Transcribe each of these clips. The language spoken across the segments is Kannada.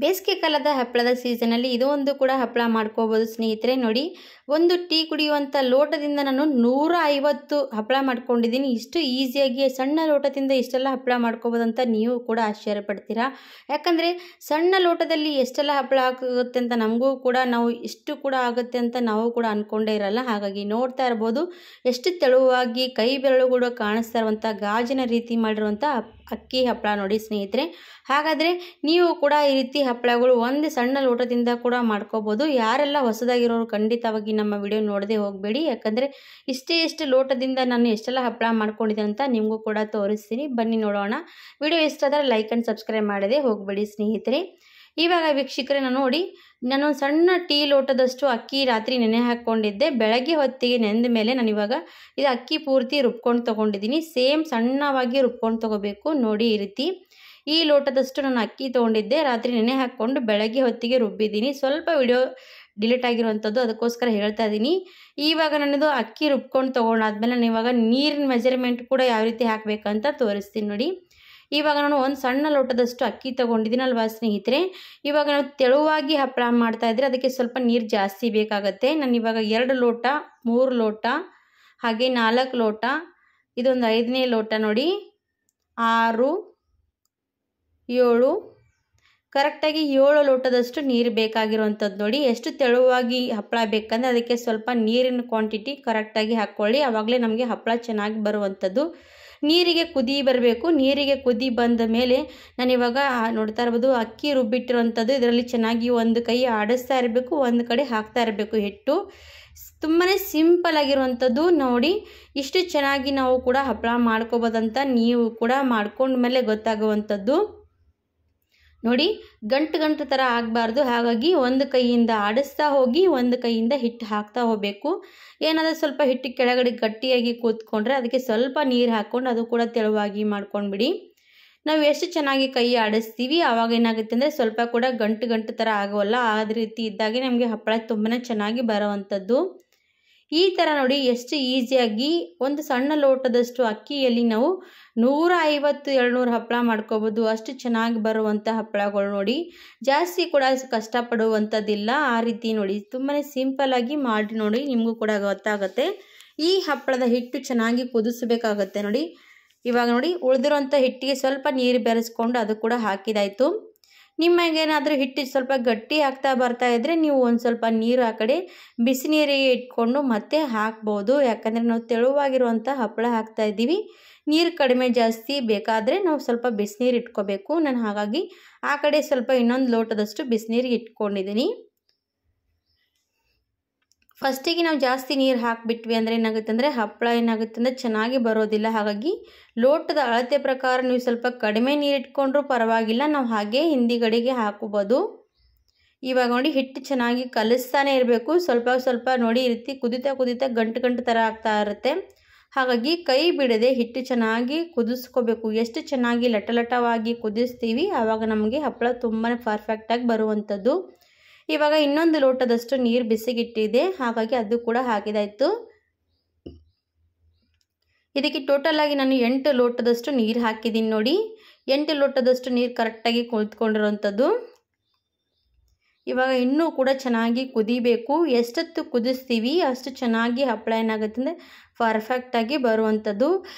ಬೇಸಿಗೆ ಕಾಲದ ಹಪ್ಪಳದ ಸೀಸನಲ್ಲಿ ಇದು ಒಂದು ಕೂಡ ಹಪ್ಪಳ ಮಾಡ್ಕೋಬೋದು ಸ್ನೇಹಿತರೆ. ನೋಡಿ, ಒಂದು ಟೀ ಕುಡಿಯುವಂಥ ಲೋಟದಿಂದ ನಾನು 150 ಹಪ್ಪಳ ಮಾಡ್ಕೊಂಡಿದ್ದೀನಿ. ಇಷ್ಟು ಈಸಿಯಾಗಿ ಸಣ್ಣ ಲೋಟದಿಂದ ಇಷ್ಟೆಲ್ಲ ಹಪ್ಪಳ ಮಾಡ್ಕೋಬೋದು ಅಂತ ನೀವು ಕೂಡ ಆಶ್ಚರ್ಯ ಪಡ್ತೀರಾ. ಯಾಕಂದರೆ ಸಣ್ಣ ಲೋಟದಲ್ಲಿ ಎಷ್ಟೆಲ್ಲ ಹಪ್ಪಳ ಆಗುತ್ತೆ ಅಂತ ನಮಗೂ ಕೂಡ ನಾವು ಇಷ್ಟು ಕೂಡ ಆಗುತ್ತೆ ಅಂತ ನಾವು ಕೂಡ ಅಂದ್ಕೊಂಡೇ ಇರಲ್ಲ. ಹಾಗಾಗಿ ನೋಡ್ತಾ ಇರ್ಬೋದು ಎಷ್ಟು ತೆಳುವಾಗಿ ಕೈ ಬೆರಳು ಕೂಡ ಕಾಣಿಸ್ತಾ ಇರುವಂಥ ಗಾಜಿನ ರೀತಿ ಮಾಡಿರುವಂಥ ಅಕ್ಕಿ ಹಪ್ಪಳ ನೋಡಿ ಸ್ನೇಹಿತರೆ. ಹಾಗಾದರೆ ನೀವು ಕೂಡ ಈ ರೀತಿ ಹಪ್ಪಳಗಳು ಒಂದು ಸಣ್ಣ ಲೋಟದಿಂದ ಕೂಡ ಮಾಡ್ಕೋಬೋದು. ಯಾರೆಲ್ಲ ಹೊಸದಾಗಿರೋರು ಖಂಡಿತವಾಗಿ ನಮ್ಮ ವಿಡಿಯೋ ನೋಡದೆ ಹೋಗಬೇಡಿ. ಯಾಕಂದರೆ ಇಷ್ಟು ಲೋಟದಿಂದ ನಾನು ಎಷ್ಟೆಲ್ಲ ಹಪ್ಪಳ ಮಾಡ್ಕೊಂಡಿದ್ದೇನೆ ಅಂತ ನಿಮಗೂ ಕೂಡ ತೋರಿಸ್ತೀನಿ. ಬನ್ನಿ ನೋಡೋಣ. ವಿಡಿಯೋ ಇಷ್ಟ ಆದರೆ ಲೈಕ್ ಆ್ಯಂಡ್ ಸಬ್ಸ್ಕ್ರೈಬ್ ಮಾಡದೆ ಹೋಗಬೇಡಿ ಸ್ನೇಹಿತರೆ. ಇವಾಗ ವೀಕ್ಷಕರೇ, ನಾನು ಸಣ್ಣ ಟೀ ಲೋಟದಷ್ಟು ಅಕ್ಕಿ ರಾತ್ರಿ ನೆನೆ ಹಾಕ್ಕೊಂಡಿದ್ದೆ. ಬೆಳಗ್ಗೆ ಹೊತ್ತಿಗೆ ನೆಂದ ಮೇಲೆ ನಾನು ಇವಾಗ ಇದು ಅಕ್ಕಿ ಪೂರ್ತಿ ರುಬ್ಕೊಂಡು ತೊಗೊಂಡಿದ್ದೀನಿ. ಸೇಮ್ ಸಣ್ಣವಾಗಿ ರುಬ್ಕೊಂಡು ತೊಗೋಬೇಕು. ನೋಡಿ, ಈ ರೀತಿ ಈ ಲೋಟದಷ್ಟು ನಾನು ಅಕ್ಕಿ ತೊಗೊಂಡಿದ್ದೆ. ರಾತ್ರಿ ನೆನೆ ಹಾಕ್ಕೊಂಡು ಬೆಳಗ್ಗೆ ಹೊತ್ತಿಗೆ ರುಬ್ಬಿದ್ದೀನಿ. ಸ್ವಲ್ಪ ವಿಡಿಯೋ ಡಿಲೀಟ್ ಆಗಿರುವಂಥದ್ದು, ಅದಕ್ಕೋಸ್ಕರ ಹೇಳ್ತಾ ಇದ್ದೀನಿ. ಇವಾಗ ನನ್ನದು ಅಕ್ಕಿ ರುಬ್ಕೊಂಡು ತೊಗೊಂಡಾದ್ಮೇಲೆ ನಾನು ಇವಾಗ ನೀರಿನ ಮೆಜರ್ಮೆಂಟ್ ಕೂಡ ಯಾವ ರೀತಿ ಹಾಕಬೇಕಂತ ತೋರಿಸ್ತೀನಿ ನೋಡಿ. ಇವಾಗ ನಾನು ಒಂದು ಸಣ್ಣ ಲೋಟದಷ್ಟು ಅಕ್ಕಿ ತೊಗೊಂಡಿದ್ದೀನಲ್ವಾ ಸ್ನೇಹಿತರೆ. ಇವಾಗ ನಾವು ತೆಳುವಾಗಿ ಹಪ್ಪಳ ಮಾಡ್ತಾಯಿದ್ರೆ ಅದಕ್ಕೆ ಸ್ವಲ್ಪ ನೀರು ಜಾಸ್ತಿ ಬೇಕಾಗುತ್ತೆ. ನಾನು ಇವಾಗ 2 ಲೋಟ, 3 ಲೋಟ, ಹಾಗೆ 4 ಲೋಟ, ಇದೊಂದು 5ನೇ ಲೋಟ ನೋಡಿ, 6, 7, ಕರೆಕ್ಟಾಗಿ 7 ಲೋಟದಷ್ಟು ನೀರು ಬೇಕಾಗಿರುವಂಥದ್ದು ನೋಡಿ. ಎಷ್ಟು ತೆಳುವಾಗಿ ಹಪ್ಪಳ ಬೇಕಂದರೆ ಅದಕ್ಕೆ ಸ್ವಲ್ಪ ನೀರಿನ ಕ್ವಾಂಟಿಟಿ ಕರೆಕ್ಟಾಗಿ ಹಾಕ್ಕೊಳ್ಳಿ. ಆವಾಗಲೇ ನಮಗೆ ಹಪ್ಪಳ ಚೆನ್ನಾಗಿ ಬರುವಂಥದ್ದು. ನೀರಿಗೆ ಕುದಿ ಬರಬೇಕು. ನೀರಿಗೆ ಕುದಿ ಬಂದ ಮೇಲೆ ನಾನಿವಾಗ ನೋಡ್ತಾ ಇರ್ಬೋದು ಅಕ್ಕಿ ರುಬ್ಬಿಟ್ಟಿರುವಂಥದ್ದು. ಇದರಲ್ಲಿ ಚೆನ್ನಾಗಿ ಒಂದು ಕೈ ಆಡಿಸ್ತಾ ಇರಬೇಕು, ಒಂದು ಕಡೆ ಹಾಕ್ತಾ ಇರಬೇಕು ಹಿಟ್ಟು. ತುಂಬಾ ಸಿಂಪಲ್ ಆಗಿರುವಂಥದ್ದು ನೋಡಿ. ಇಷ್ಟು ಚೆನ್ನಾಗಿ ನಾವು ಕೂಡ ಹಪ್ಪಳ ಮಾಡ್ಕೋಬೋದಂತ ನೀವು ಕೂಡ ಮಾಡ್ಕೊಂಡ್ಮೇಲೆ ಗೊತ್ತಾಗುವಂಥದ್ದು ನೋಡಿ. ಗಂಟು ಥರ ಆಗಬಾರ್ದು. ಹಾಗಾಗಿ ಒಂದು ಕೈಯಿಂದ ಆಡಿಸ್ತಾ ಹೋಗಿ ಒಂದು ಕೈಯಿಂದ ಹಿಟ್ಟು ಹಾಕ್ತಾ ಹೋಗಬೇಕು. ಏನಾದರೂ ಸ್ವಲ್ಪ ಹಿಟ್ಟು ಕೆಳಗಡೆ ಗಟ್ಟಿಯಾಗಿ ಕೂತ್ಕೊಂಡ್ರೆ ಅದಕ್ಕೆ ಸ್ವಲ್ಪ ನೀರು ಹಾಕ್ಕೊಂಡು ಅದು ಕೂಡ ತೆಳುವಾಗಿ ಮಾಡ್ಕೊಂಡ್ಬಿಡಿ. ನಾವು ಎಷ್ಟು ಚೆನ್ನಾಗಿ ಕೈ ಆಡಿಸ್ತೀವಿ ಆವಾಗ ಏನಾಗುತ್ತೆ ಅಂದರೆ ಸ್ವಲ್ಪ ಕೂಡ ಗಂಟು ಥರ ಆಗೋಲ್ಲ. ಆ ರೀತಿ ಇದ್ದಾಗೆ ನಮಗೆ ಹಪ್ಪಳ ತುಂಬಾ ಚೆನ್ನಾಗಿ ಬರೋವಂಥದ್ದು. ಈ ಥರ ನೋಡಿ ಎಷ್ಟು ಈಸಿಯಾಗಿ ಒಂದು ಸಣ್ಣ ಲೋಟದಷ್ಟು ಅಕ್ಕಿಯಲ್ಲಿ ನಾವು 150-200 ಹಪ್ಪಳ ಮಾಡ್ಕೋಬೋದು. ಅಷ್ಟು ಚೆನ್ನಾಗಿ ಬರುವಂಥ ಹಪ್ಪಳಗಳು ನೋಡಿ. ಜಾಸ್ತಿ ಕೂಡ ಕಷ್ಟಪಡುವಂಥದ್ದಿಲ್ಲ. ಆ ರೀತಿ ನೋಡಿ ತುಂಬಾ ಸಿಂಪಲ್ಲಾಗಿ ಮಾಡಿ ನೋಡಿ, ನಿಮಗೂ ಕೂಡ ಗೊತ್ತಾಗುತ್ತೆ. ಈ ಹಪ್ಪಳದ ಹಿಟ್ಟು ಚೆನ್ನಾಗಿ ಕುದಿಸಬೇಕಾಗತ್ತೆ ನೋಡಿ. ಇವಾಗ ನೋಡಿ ಉಳಿದಿರೋಂಥ ಹಿಟ್ಟಿಗೆ ಸ್ವಲ್ಪ ನೀರು ಬೆರೆಸ್ಕೊಂಡು ಅದು ಕೂಡ ಹಾಕಿದಾಯಿತು. ನಿಮಗೇನಾದರೂ ಹಿಟ್ಟು ಸ್ವಲ್ಪ ಗಟ್ಟಿ ಆಗ್ತಾ ಬರ್ತಾ ಇದ್ದರೆ ನೀವು ಒಂದು ಸ್ವಲ್ಪ ನೀರು ಆ ಕಡೆ ಬಿಸಿ ನೀರಿಗೆ ಇಟ್ಕೊಂಡು ಮತ್ತೆ ಹಾಕ್ಬೋದು. ಯಾಕಂದರೆ ನಾವು ತೆಳುವಾಗಿರುವಂಥ ಹಪ್ಪಳ ಹಾಕ್ತಾ ಇದ್ದೀವಿ. ನೀರು ಕಡಿಮೆ ಜಾಸ್ತಿ ಬೇಕಾದರೆ ನಾವು ಸ್ವಲ್ಪ ಬಿಸಿನೀರು ಇಟ್ಕೋಬೇಕು. ನಾನು ಹಾಗಾಗಿ ಆ ಕಡೆ ಸ್ವಲ್ಪ ಇನ್ನೊಂದು ಲೋಟದಷ್ಟು ಬಿಸಿನೀರಿಗೆ ಇಟ್ಕೊಂಡಿದ್ದೀನಿ. ಫಸ್ಟಿಗೆ ನಾವು ಜಾಸ್ತಿ ನೀರು ಹಾಕಿಬಿಟ್ವಿ ಅಂದರೆ ಏನಾಗುತ್ತೆ ಅಂದರೆ ಹಪ್ಪಳ ಏನಾಗುತ್ತೆ ಅಂದರೆ ಚೆನ್ನಾಗಿ ಬರೋದಿಲ್ಲ. ಹಾಗಾಗಿ ಲೋಟದ ಅಳತೆ ಪ್ರಕಾರ ನೀವು ಸ್ವಲ್ಪ ಕಡಿಮೆ ನೀರು ಇಟ್ಕೊಂಡ್ರೂ ಪರವಾಗಿಲ್ಲ, ನಾವು ಹಾಗೆ ಹಿಂದಿಗಡೆಗೆ ಹಾಕೋಬೋದು. ಇವಾಗ ನೋಡಿ ಹಿಟ್ಟು ಚೆನ್ನಾಗಿ ಕಲಿಸ್ತಾನೆ ಇರಬೇಕು. ಸ್ವಲ್ಪ ನೋಡಿ ಈ ರೀತಿ ಕುದಿತಾ ಗಂಟು ಥರ ಆಗ್ತಾ ಇರುತ್ತೆ. ಹಾಗಾಗಿ ಕೈ ಬಿಡದೆ ಹಿಟ್ಟು ಚೆನ್ನಾಗಿ ಕುದಿಸ್ಕೋಬೇಕು. ಎಷ್ಟು ಚೆನ್ನಾಗಿ ಲಟಲಟವಾಗಿ ಕುದಿಸ್ತೀವಿ ಆವಾಗ ನಮಗೆ ಹಪ್ಪಳ ತುಂಬಾ ಪರ್ಫೆಕ್ಟಾಗಿ ಬರುವಂಥದ್ದು. ಇವಾಗ ಇನ್ನೊಂದು ಲೋಟದಷ್ಟು ನೀರು ಬಿಸಿಗಿಟ್ಟಿದೆ, ಹಾಗಾಗಿ ಅದು ಕೂಡ ಹಾಕಿದಾಯಿತು. ಇದಕ್ಕೆ ಟೋಟಲಾಗಿ ನಾನು 8 ಲೋಟದಷ್ಟು ನೀರು ಹಾಕಿದ್ದೀನಿ ನೋಡಿ. 8 ಲೋಟದಷ್ಟು ನೀರು ಕರೆಕ್ಟಾಗಿ ಕುದಿಸ್ಕೊಂಡಿರೋವಂಥದ್ದು. ಇವಾಗ ಇನ್ನೂ ಕೂಡ ಚೆನ್ನಾಗಿ ಕುದಿಬೇಕು. ಎಷ್ಟೊತ್ತು ಕುದಿಸ್ತೀವಿ ಅಷ್ಟು ಚೆನ್ನಾಗಿ ಹಪ್ಪಳ ಏನಾಗುತ್ತೆ ಅಂದರೆ ಪರ್ಫೆಕ್ಟಾಗಿ ಬರುವಂಥದ್ದು.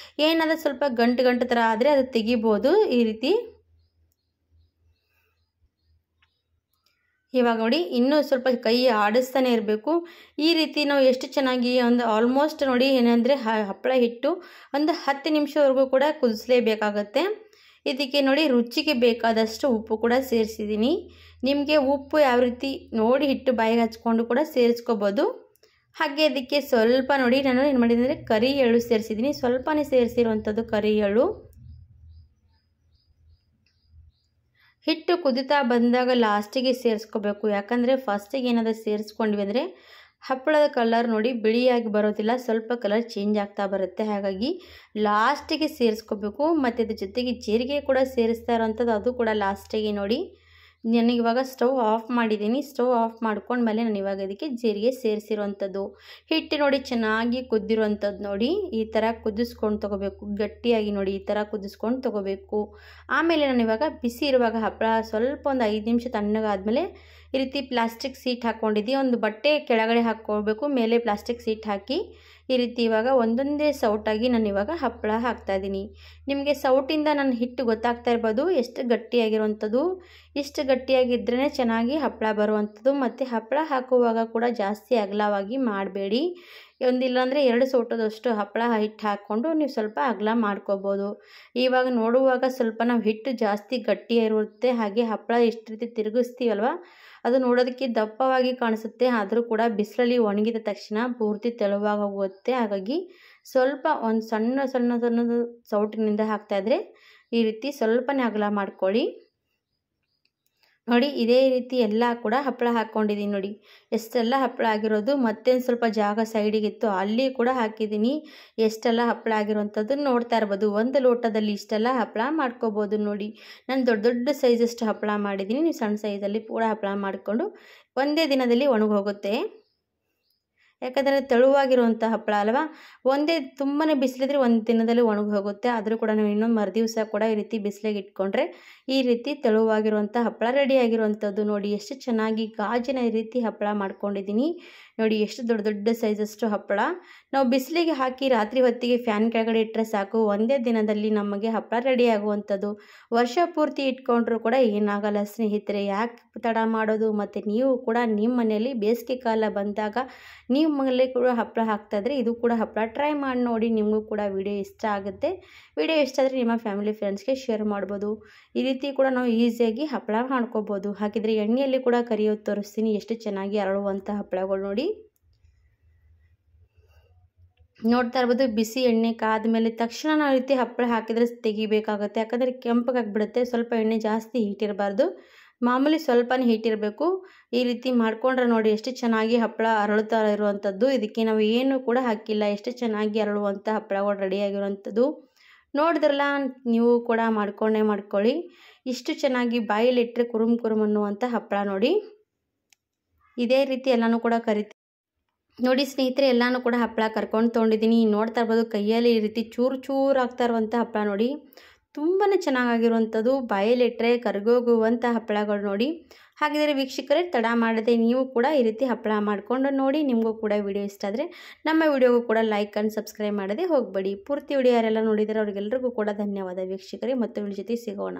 ಏನಾದರೂ ಸ್ವಲ್ಪ ಗಂಟು ಥರ ಆದರೆ ಅದು ತೆಗಿಬೋದು ಈ ರೀತಿ. ಇವಾಗ ನೋಡಿ ಇನ್ನೂ ಸ್ವಲ್ಪ ಕೈ ಆಡಿಸ್ತಾನೆ ಇರಬೇಕು. ಈ ರೀತಿ ನಾವು ಎಷ್ಟು ಚೆನ್ನಾಗಿ ಒಂದು ಆಲ್ಮೋಸ್ಟ್ ನೋಡಿ ಏನಂದರೆ ಹಪ್ಪಳ ಹಿಟ್ಟು ಒಂದು 10 ನಿಮಿಷವರೆಗೂ ಕೂಡ ಕುದಿಸಲೇಬೇಕಾಗತ್ತೆ. ಇದಕ್ಕೆ ನೋಡಿ ರುಚಿಗೆ ಬೇಕಾದಷ್ಟು ಉಪ್ಪು ಕೂಡ ಸೇರಿಸಿದ್ದೀನಿ. ನಿಮಗೆ ಉಪ್ಪು ಯಾವ ರೀತಿ ನೋಡಿ ಹಿಟ್ಟು ಬಾಯಿಗೆ ಹಚ್ಕೊಂಡು ಕೂಡ ಸೇರಿಸ್ಕೋಬೋದು. ಹಾಗೆ ಅದಕ್ಕೆ ಸ್ವಲ್ಪ ನೋಡಿ ನಾನು ಏನು ಮಾಡಿದರೆ ಕರಿ ಎಳ್ಳು ಸೇರಿಸಿದ್ದೀನಿ. ಸ್ವಲ್ಪನೇ ಸೇರಿಸಿರುವಂಥದ್ದು ಕರಿ ಎಳ್ಳು. ಹಿಟ್ಟು ಕುದಿತಾ ಬಂದಾಗ ಲಾಸ್ಟಿಗೆ ಸೇರಿಸ್ಕೋಬೇಕು. ಯಾಕಂದರೆ ಫಸ್ಟಿಗೆ ಏನಾದರೂ ಸೇರಿಸ್ಕೊಂಡ್ವಿ ಅಂದರೆ ಹಪ್ಪಳದ ಕಲರ್ ನೋಡಿ ಬಿಳಿಯಾಗಿ ಬರೋದಿಲ್ಲ, ಸ್ವಲ್ಪ ಕಲರ್ ಚೇಂಜ್ ಆಗ್ತಾ ಬರುತ್ತೆ. ಹಾಗಾಗಿ ಲಾಸ್ಟಿಗೆ ಸೇರಿಸ್ಕೋಬೇಕು. ಮತ್ತು ಅದ್ರ ಜೊತೆಗೆ ಜೀರಿಗೆ ಕೂಡ ಸೇರಿಸ್ತಾ ಇರೋವಂಥದ್ದು, ಅದು ಕೂಡ ಲಾಸ್ಟಿಗೆ ನೋಡಿ. ನಾನಿವಾಗ ಸ್ಟವ್ ಆಫ್ ಮಾಡಿದ್ದೀನಿ. ಸ್ಟವ್ ಆಫ್ ಮಾಡ್ಕೊಂಡ್ಮೇಲೆ ನಾನು ಇವಾಗ ಇದಕ್ಕೆ ಜೀರಿಗೆ ಸೇರಿಸಿರುವಂಥದ್ದು. ಹಿಟ್ಟು ನೋಡಿ ಚೆನ್ನಾಗಿ ಕುದ್ದಿರುವಂಥದ್ದು ನೋಡಿ, ಈ ಥರ ಕುದಿಸ್ಕೊಂಡು ತೊಗೋಬೇಕು. ಗಟ್ಟಿಯಾಗಿ ನೋಡಿ ಈ ಥರ ಕುದಿಸ್ಕೊಂಡು ತೊಗೋಬೇಕು. ಆಮೇಲೆ ನಾನು ಇವಾಗ ಬಿಸಿ ಇರುವಾಗ ಹಪ್ಪಳ ಸ್ವಲ್ಪ ಒಂದು 5 ನಿಮಿಷ ತಣ್ಣಗಾದ್ಮೇಲೆ ಈ ರೀತಿ ಪ್ಲಾಸ್ಟಿಕ್ ಸೀಟ್ ಹಾಕ್ಕೊಂಡಿದ್ದು ಒಂದು ಬಟ್ಟೆ ಕೆಳಗಡೆ ಹಾಕ್ಕೊಳ್ಬೇಕು, ಮೇಲೆ ಪ್ಲಾಸ್ಟಿಕ್ ಸೀಟ್ ಹಾಕಿ ಈ ರೀತಿ ಇವಾಗ ಒಂದೊಂದೇ ಸೌಟಾಗಿ ನಾನು ಇವಾಗ ಹಪ್ಪಳ ಹಾಕ್ತಾಯಿದ್ದೀನಿ. ನಿಮಗೆ ಸೌಟಿಂದ ನನ್ನ ಹಿಟ್ಟು ಗೊತ್ತಾಗ್ತಾ ಇರ್ಬೋದು ಎಷ್ಟು ಗಟ್ಟಿಯಾಗಿರುವಂಥದ್ದು. ಇಷ್ಟು ಗಟ್ಟಿಯಾಗಿದ್ರೇ ಚೆನ್ನಾಗಿ ಹಪ್ಪಳ ಬರುವಂಥದ್ದು. ಮತ್ತು ಹಪ್ಪಳ ಹಾಕುವಾಗ ಕೂಡ ಜಾಸ್ತಿ ಅಗಲವಾಗಿ ಮಾಡಬೇಡಿ. ಒಂದಿಲ್ಲಾಂದರೆ 2 ಸೌಟದಷ್ಟು ಹಪ್ಪಳ ಹಿಟ್ಟು ಹಾಕ್ಕೊಂಡು ನೀವು ಸ್ವಲ್ಪ ಅಗಲ ಮಾಡ್ಕೋಬೋದು. ಇವಾಗ ನೋಡುವಾಗ ಸ್ವಲ್ಪ ನಾವು ಹಿಟ್ಟು ಜಾಸ್ತಿ ಗಟ್ಟಿಯಿರುತ್ತೆ, ಹಾಗೆ ಹಪ್ಪಳ ಎಷ್ಟು ರೀತಿ ತಿರುಗಿಸ್ತೀವಲ್ವ ಅದು ನೋಡೋದಕ್ಕೆ ದಪ್ಪವಾಗಿ ಕಾಣಿಸುತ್ತೆ. ಆದರೂ ಕೂಡ ಬಿಸಿಲಲ್ಲಿ ಒಣಗಿದ ತಕ್ಷಣ ಪೂರ್ತಿ ತೆಳುವಾಗಿ ಹೋಗುತ್ತೆ. ಹಾಗಾಗಿ ಸ್ವಲ್ಪ ಒಂದು ಸಣ್ಣದು ಸೌಟಿನಿಂದ ಹಾಕ್ತಾಯಿದ್ರೆ ಈ ರೀತಿ ಸ್ವಲ್ಪನೇ ಅಗಲ ಮಾಡ್ಕೊಳ್ಳಿ. ನೋಡಿ ಇದೇ ರೀತಿ ಎಲ್ಲ ಕೂಡ ಹಪ್ಪಳ ಹಾಕ್ಕೊಂಡಿದ್ದೀನಿ. ನೋಡಿ ಎಷ್ಟೆಲ್ಲ ಹಪ್ಪಳ ಆಗಿರೋದು. ಮತ್ತೇನು ಸ್ವಲ್ಪ ಜಾಗ ಸೈಡಿಗಿತ್ತು ಅಲ್ಲಿ ಕೂಡ ಹಾಕಿದ್ದೀನಿ. ಎಷ್ಟೆಲ್ಲ ಹಪ್ಪಳ ಆಗಿರೋವಂಥದ್ದು ನೋಡ್ತಾ ಇರ್ಬೋದು. ಒಂದು ಲೋಟದಲ್ಲಿ ಇಷ್ಟೆಲ್ಲ ಹಪ್ಪಳ ಮಾಡ್ಕೋಬೋದು. ನೋಡಿ ನಾನು ದೊಡ್ಡ ಸೈಜಷ್ಟು ಹಪ್ಪಳ ಮಾಡಿದ್ದೀನಿ. ನೀವು ಸಣ್ಣ ಸೈಜಲ್ಲಿ ಕೂಡ ಹಪ್ಪಳ ಮಾಡಿಕೊಂಡು ಒಂದೇ ದಿನದಲ್ಲಿ ಒಣಗೋಗುತ್ತೆ. ಯಾಕಂದರೆ ತೆಳುವಾಗಿರುವಂಥ ಹಪ್ಪಳ ಅಲ್ವಾ, ಒಂದೇ ತುಂಬಾ ಬಿಸಿಲಿದ್ರೆ ಒಂದು ದಿನದಲ್ಲಿ ಒಣಗಿ ಹೋಗುತ್ತೆ. ಆದರೂ ಕೂಡ ನಾವು ಇನ್ನೊಂದು ಮರುದಿವಸ ಕೂಡ ಈ ರೀತಿ ಬಿಸಿಲಿಗೆ ಇಟ್ಕೊಂಡ್ರೆ ಈ ರೀತಿ ತೆಳುವಾಗಿರುವಂಥ ಹಪ್ಪಳ ರೆಡಿಯಾಗಿರುವಂಥದ್ದು. ನೋಡಿ ಎಷ್ಟು ಚೆನ್ನಾಗಿ ಗಾಜಿನ ರೀತಿ ಹಪ್ಪಳ ಮಾಡ್ಕೊಂಡಿದ್ದೀನಿ. ನೋಡಿ ಎಷ್ಟು ದೊಡ್ಡ ಸೈಜಷ್ಟು ಹಪ್ಪಳ. ನಾವು ಬಿಸಿಲಿಗೆ ಹಾಕಿ ರಾತ್ರಿ ಹೊತ್ತಿಗೆ ಫ್ಯಾನ್ ಕೆಳಗಡೆ ಇಟ್ಟರೆ ಸಾಕು, ಒಂದೇ ದಿನದಲ್ಲಿ ನಮಗೆ ಹಪ್ಪಳ ರೆಡಿ ಆಗುವಂಥದ್ದು. ವರ್ಷ ಪೂರ್ತಿ ಇಟ್ಕೊಂಡ್ರೂ ಕೂಡ ಏನಾಗಲ್ಲ ಸ್ನೇಹಿತರೆ. ಯಾಕೆ ತಡ ಮಾಡೋದು. ಮತ್ತು ನೀವು ಕೂಡ ನಿಮ್ಮ ಮನೆಯಲ್ಲಿ ಬೇಸಿಗೆ ಕಾಲ ಬಂದಾಗ ನೀವು ಮನೇಲಿ ಕೂಡ ಹಪ್ಪಳ ಹಾಕ್ತಾಯಿದ್ರೆ ಇದು ಕೂಡ ಹಪ್ಪಳ ಟ್ರೈ ಮಾಡಿ ನೋಡಿ. ನಿಮಗೂ ಕೂಡ ವಿಡಿಯೋ ಇಷ್ಟ ಆಗುತ್ತೆ. ವಿಡಿಯೋ ಇಷ್ಟ ಆದರೆ ನಿಮ್ಮ ಫ್ಯಾಮಿಲಿ ಫ್ರೆಂಡ್ಸ್ಗೆ ಶೇರ್ ಮಾಡ್ಬೋದು. ಈ ರೀತಿ ಕೂಡ ನಾವು ಈಸಿಯಾಗಿ ಹಪ್ಪಳ ಮಾಡ್ಕೋಬೋದು. ಹಾಕಿದರೆ ಎಣ್ಣೆಯಲ್ಲಿ ಕೂಡ ಕರಿಯೋದು ತೋರಿಸ್ತೀನಿ, ಎಷ್ಟು ಚೆನ್ನಾಗಿ ಅರಳುವಂಥ ಹಪ್ಪಳಗಳು ನೋಡಿ. ನೋಡ್ತಾ ಇರ್ಬೋದು ಬಿಸಿ ಎಣ್ಣೆ ಕಾದ್ಮೇಲೆ ತಕ್ಷಣ ನಾವು ರೀತಿ ಹಪ್ಪಳ ಹಾಕಿದರೆ ತೆಗಿಬೇಕಾಗುತ್ತೆ. ಯಾಕಂದರೆ ಕೆಂಪಗಾಗಿಬಿಡುತ್ತೆ. ಸ್ವಲ್ಪ ಎಣ್ಣೆ ಜಾಸ್ತಿ ಹೀಟ್ ಇರಬಾರ್ದು, ಮಾಮೂಲಿ ಸ್ವಲ್ಪನೇ ಹೀಟ್ ಇರಬೇಕು. ಈ ರೀತಿ ಮಾಡ್ಕೊಂಡ್ರೆ ನೋಡಿ ಎಷ್ಟು ಚೆನ್ನಾಗಿ ಹಪ್ಪಳ ಅರಳುತ್ತಾ ಇರುವಂಥದ್ದು. ಇದಕ್ಕೆ ನಾವು ಏನು ಕೂಡ ಹಾಕಿಲ್ಲ, ಎಷ್ಟು ಚೆನ್ನಾಗಿ ಅರಳುವಂಥ ಹಪ್ಪಳಗಳು ರೆಡಿಯಾಗಿರುವಂಥದ್ದು. ನೋಡಿದ್ರಲ್ಲ, ನೀವು ಕೂಡ ಮಾಡ್ಕೊಳ್ಳಿ. ಇಷ್ಟು ಚೆನ್ನಾಗಿ ಬಾಯಲ್ಲಿಟ್ಟರೆ ಕುರುಮ್ ಅನ್ನುವಂಥ ಹಪ್ಪಳ ನೋಡಿ. ಇದೇ ರೀತಿ ಎಲ್ಲನೂ ಕೂಡ ನೋಡಿ ಸ್ನೇಹಿತರೆ, ಎಲ್ಲನೂ ಕೂಡ ಹಪ್ಪಳ ಕರ್ಕೊಂಡು ತೊಗೊಂಡಿದ್ದೀನಿ. ನೋಡ್ತಾ ಇರ್ಬೋದು ಕೈಯಲ್ಲಿ ಈ ರೀತಿ ಚೂರು ಆಗ್ತಾ ಇರುವಂಥ ಹಪ್ಪಳ ನೋಡಿ, ತುಂಬಾ ಚೆನ್ನಾಗಿರುವಂಥದ್ದು. ಬಾಯಲ್ಲಿಟ್ಟರೆ ಕರ್ಗೋಗುವಂಥ ಹಪ್ಪಳಗಳು ನೋಡಿ. ಹಾಗಿದ್ರೆ ವೀಕ್ಷಕರೇ, ತಡ ಮಾಡದೆ ನೀವು ಕೂಡ ಈ ರೀತಿ ಹಪ್ಪಳ ಮಾಡಿಕೊಂಡು ನೋಡಿ. ನಿಮಗೂ ಕೂಡ ವಿಡಿಯೋ ಇಷ್ಟ ಆದರೆ ನಮ್ಮ ವಿಡಿಯೋಗೂ ಕೂಡ ಲೈಕ್ ಆ್ಯಂಡ್ ಸಬ್ಸ್ಕ್ರೈಬ್ ಮಾಡದೆ ಹೋಗಬೇಡಿ. ಪೂರ್ತಿ ವಿಡಿಯೋ ಯಾರೆಲ್ಲ ನೋಡಿದರೆ ಅವರಿಗೆಲ್ಲರಿಗೂ ಕೂಡ ಧನ್ಯವಾದ ವೀಕ್ಷಕರೇ. ಮತ್ತೆ ವಿಡಿಯೋ ಜೊತೆ ಸಿಗೋಣ.